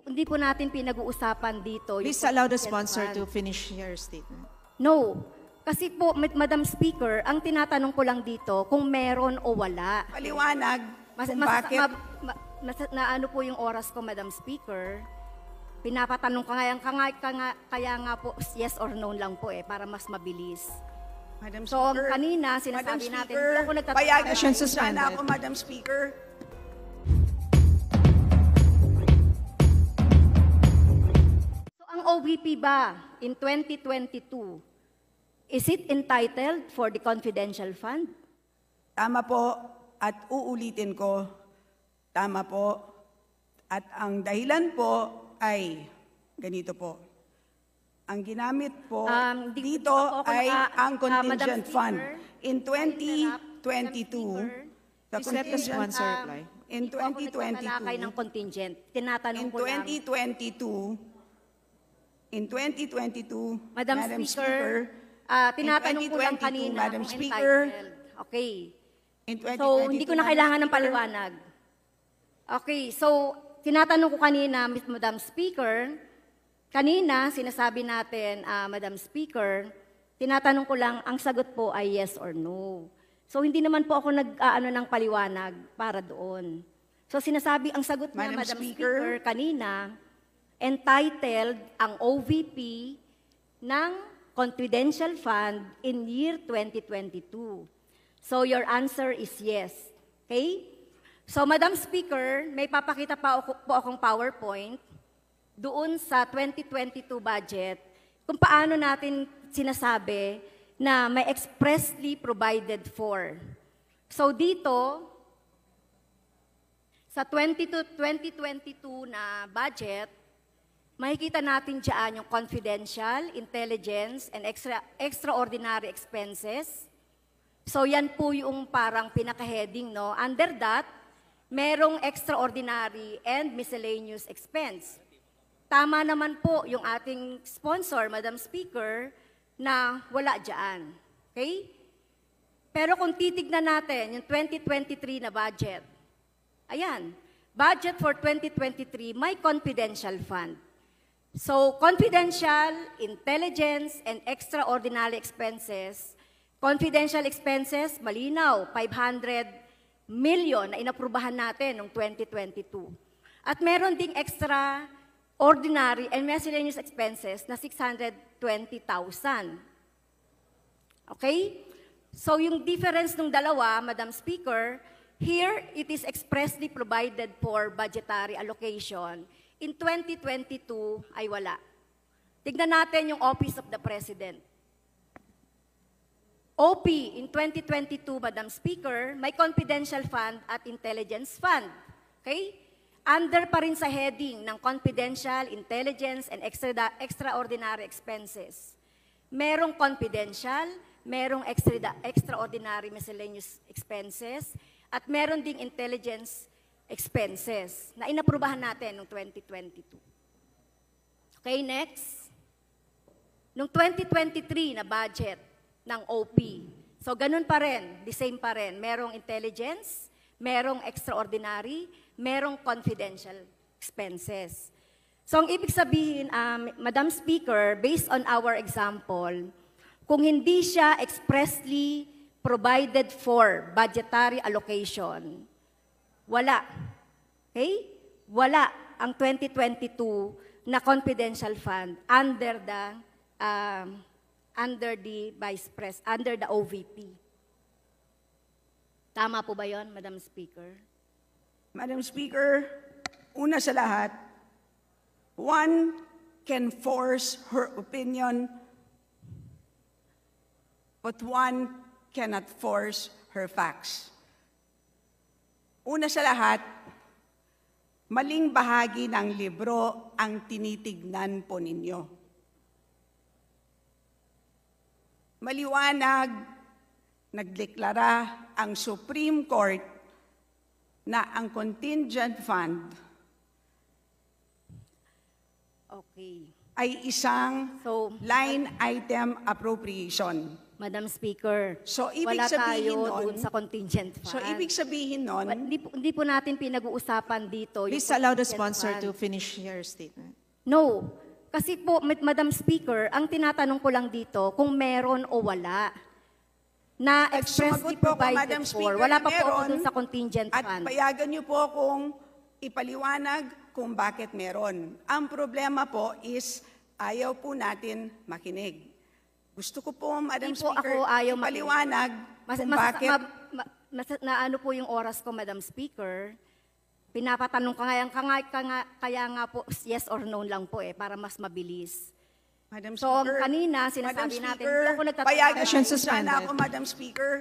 hindi po natin pinag-uusapan dito. Please allow the sponsor to finish her statement. No. Kasi po, Madam Speaker, ang tinatanong ko lang dito kung meron o wala. Paliwanag kung bakit. Naano po yung oras ko, Madam Speaker. Pinapatanong ko kaya nga po yes or no lang po para mas mabilis. Madam So, Speaker, kanina, sinasabi Madam natin, Speaker, hindi ako nagtatanong. payagan Session sana suspended. ako, Madam Speaker. So, ang OVP ba in 2022, is it entitled for the confidential fund? Tama po, at uulitin ko, tama po. At ang dahilan po ay ganito po. Ang ginamit po dito ay ang contingent fund. In 2022, the Please let the contingent sponsor reply. in Hindi po ako nagtatalakay ng 2022, contingent. Tinatanong in ko lang. 2022, Madam Speaker, tinatanong ko lang 2022, kanina Madam kung Speaker, entitled. Okay. in 2022, So, hindi ko na kailangan ng Madam Speaker, paliwanag. Okay, so, tinatanong ko kanina, Madam Speaker, kanina, sinasabi natin, Madam Speaker, tinatanong ko lang, ang sagot po ay yes or no. So, hindi naman po ako nag-aano ng paliwanag para doon. So, sinasabi, ang sagot niya, Madam Madam Speaker, Speaker, kanina, entitled ang OVP ng confidential fund in year 2022. So, your answer is yes. Okay? So, Madam Speaker, may papakita po akong PowerPoint doon sa 2022 budget kung paano natin sinasabi na may expressly provided for. So, dito, sa 2022 na budget, makikita natin dyan yung confidential, intelligence, and extraordinary expenses. So, yan po yung parang pinaka-heading, no? Under that, merong extraordinary and miscellaneous expense. Tama naman po yung ating sponsor, Madam Speaker, na wala dyan. Okay? Pero kung titignan natin yung 2023 na budget, ayan, budget for 2023, may confidential fund. So, confidential, intelligence, and extraordinary expenses. Confidential expenses, malinaw, 500 million na inaprubahan natin noong 2022. At meron ding extraordinary and miscellaneous expenses na 620,000. Okay? So yung difference ng dalawa, Madam Speaker, here it is expressly provided for budgetary allocation. In 2022 ay wala. Tignan natin yung Office of the President. OP in 2022, Madam Speaker, may confidential fund at intelligence fund. Okay? Under pa rin sa heading ng confidential, intelligence, and extraordinary expenses. Merong confidential, merong extraordinary miscellaneous expenses, at meron ding intelligence expenses na inaprubahan natin noong 2022. Okay, next. Noong 2023 na budget ng OP. So, ganun pa rin, the same pa rin. Merong intelligence, merong extraordinary, merong confidential expenses. So, ang ibig sabihin, Madam Speaker, based on our example, kung hindi siya expressly provided for budgetary allocation, wala. Okay? Wala ang 2022 na confidential fund under the Vice President, under the OVP. Tama po ba yon, Madam Speaker? Madam Speaker, una sa lahat, one can force her opinion, but one cannot force her facts. Una sa lahat, maling bahagi ng libro ang tinitignan po ninyo. Maliwanag, nagdeklara ang Supreme Court na ang contingent fund Okay. ay isang line item appropriation. Madam Speaker, So, ibig wala sabihin tayo nun- doon sa contingent fund. So, ibig sabihin nun, Hindi po natin pinag-uusapan dito yung Please allow the contingent sponsor fund. to finish your statement. No. Kasi po, Madam Speaker, ang tinatanong ko lang dito kung meron o wala na expressly sumagot po ako, provided Madam for. Speaker, Wala pa po ako meron. dun sa contingent At fund. payagan niyo po akong ipaliwanag kung bakit meron. Ang problema po is ayaw po natin makinig. Gusto ko po, Madam Hindi po Speaker, ako ayaw makinig. ipaliwanag kung bakit... na ano po yung oras ko, Madam Speaker. Pinapatanong kaya nga po yes or no lang po para mas mabilis. Madam So, Speaker, kanina, Madam sinasabi natin, Speaker, hindi ako nagtatanong. payagan Session niyo sana suspended. ako, Madam Speaker.